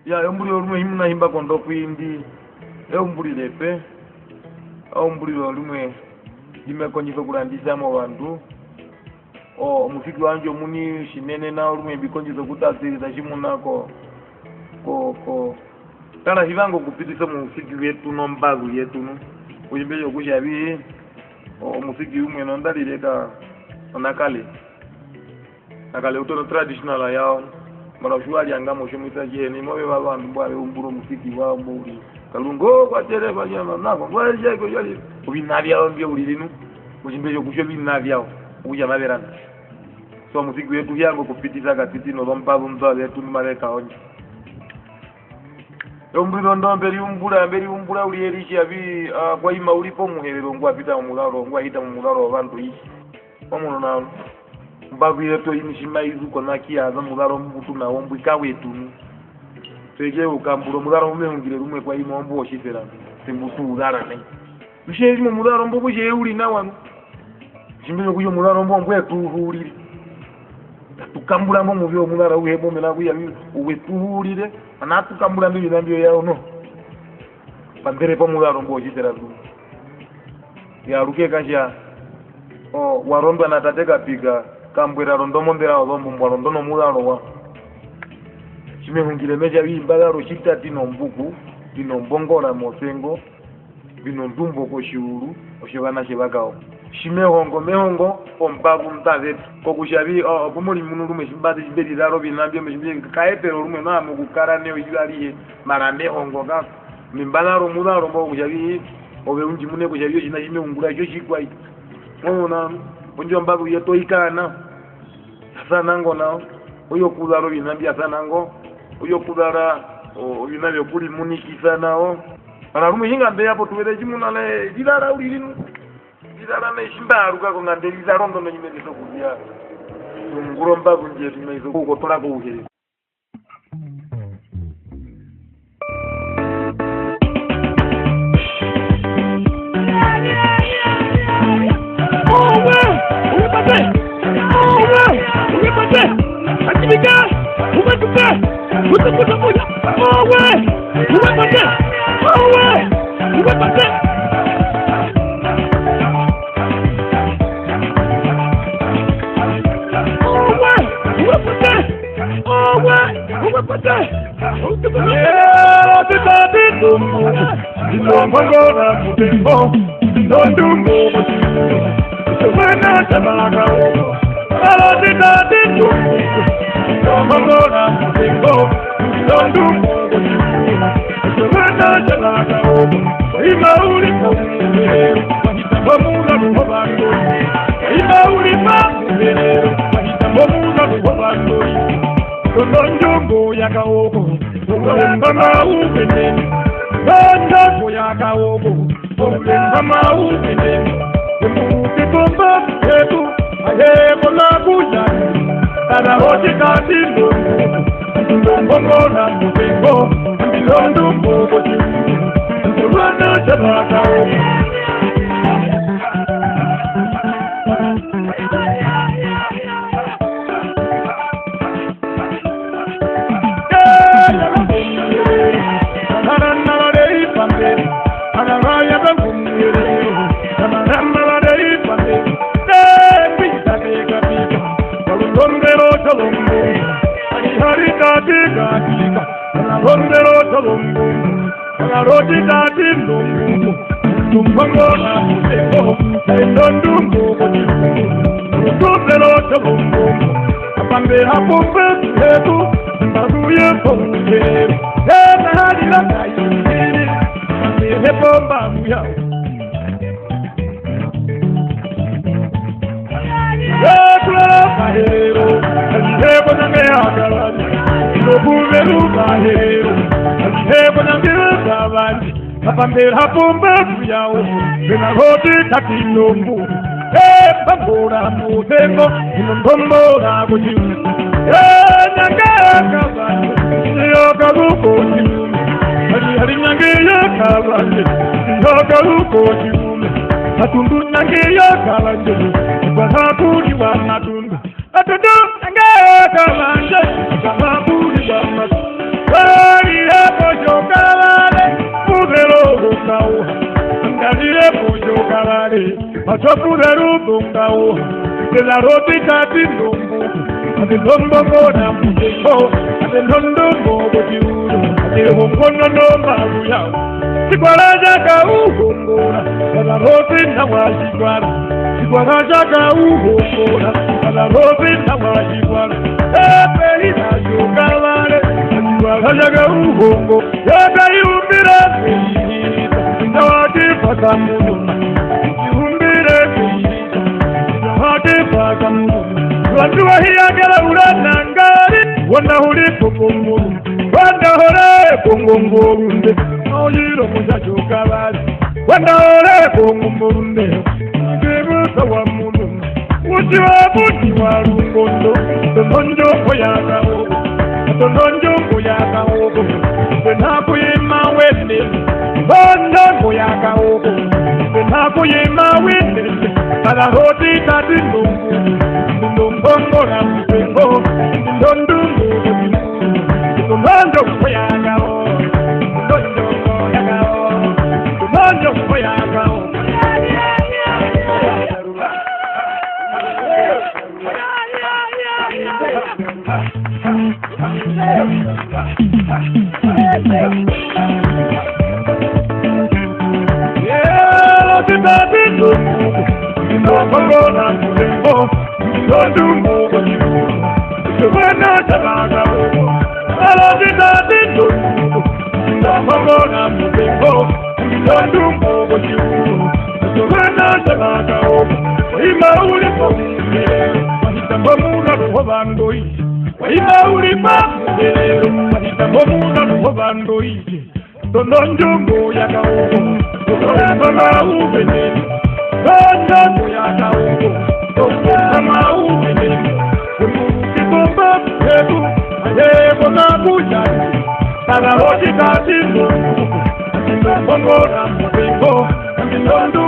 ya ombuli olumwe himuna himba kondo kwindi ombuli lepe ombuli olumwe jimekonyizo kulandizamo bantu musiki wanje muni shinene na olumwe bikonyizo kutasiriza chimunako ko tala hivango kupitisa musiki wetu nombazu yetu no kujimbejo kushabi musiki umwe nondalileka onakale utono traditional yao mara shuali angamo shumisa jeni mobe babantu bwale umburo musiki wa muri kalungo kwa tere banyama nako bwaje ko yali ubinavya mbye ulilinu kujimbejo kusho binavya uja maberana so musiki wetu yango kupitiza katiti no lompavu mzale yetu mareka onje ombiro ndomberi umbura uliyerishi abi kwa ima ulipo muherero ngwa pita mumularo ngwa hita mumularo abantu ishi omuno nawo mbavu yetu imishima izu kona kiaza mularo mbutu na ombu ikawetu tege ukamburo mularo umehungire rumwe kwa ima ombu oshifera tembutu udara ne ushezi mularo mbu buje uli na wanu shimbe kuyo mularo mbu etuhurire tukambula mbu mubyo mularo uhebo mela kuya uwetuhurire anatukambula mbi nambyo yao no pandere po mularo mbu oshifera zu ya ruke kasha warondo anatateka piga kambwera rondomo mbera olombo mbwarondo no mularo wa chimehungire meja bimbalaro chitati no mbuku bino mbongora mosengo bino ndumbo ko shiuru oshobana shebagao mehongo ombabu mtave kokushabi pomoli munuru meshimbadi bedi daro binambye meshimbe kaepero rumwe na mukukara ne oyali marambe hongo ga mimbalaro mularo mbo kushabi obe unji mune kushabi jina chimehungura cyo chikwai ona bonjo mbabu yeto ikana sanango nao oyo kudaro binambya sanango oyo kudara binabyo kuli muniki sanao ana rumu hinga mbe yapo tuwele jimunale jidara ulilinu jidara na shimbaruka ko ngande jidara ndo nyimene sokudia nguro mbabu nje tumezo ko tola ko uhele Apambera pomba yao bina hoti katinumbu pambora mutengo inondombora kuji nanga kabani yo kabuko jimume hari nyange yo kabani yo kabuko jimume atundu nyange yo kabani bahapuri wa matundu atundu nanga kabani bahapuri wa matundu kabare machofu rubungao de la robita tindumbu ade lombo na mujeko ade londo mogo diuro ade hongono no maruya sikwaraja ka uhongora la robita wajibara sikwaraja ka uhongora la robita wajibara epelita yokabare sikwaraja ka uhongo yakayumbira Zawadi pakamudu, ihumbire kuyiza. Zawadi pakamudu, watu wahiyagala ulanangari. Wanda huli kungunguru, wanda hole kungungurunde. Oyiro mujajo kabali, wanda hole kungungurunde. Ngibuza wa mundu, uji wa buji wa rungondo. Tononjo koyaga ogo, tononjo koyaga ogo. Benaku yima wende. Banda boyaka ogo, benaku yima wende. Ala roti kati ndungu, ndungu na mpengo, ndungu ndungu boyaka ogo, ndungu boyaka ogo, ndungu boyaka ogo. Tononjo ya kaogo, tononjo ubeneni. Tononjo ya kaogo, tononjo ubeneni. Kibomba yetu, ayebo na bujani. Para hoji kati ndongo, ndongo na mbengo, ndongo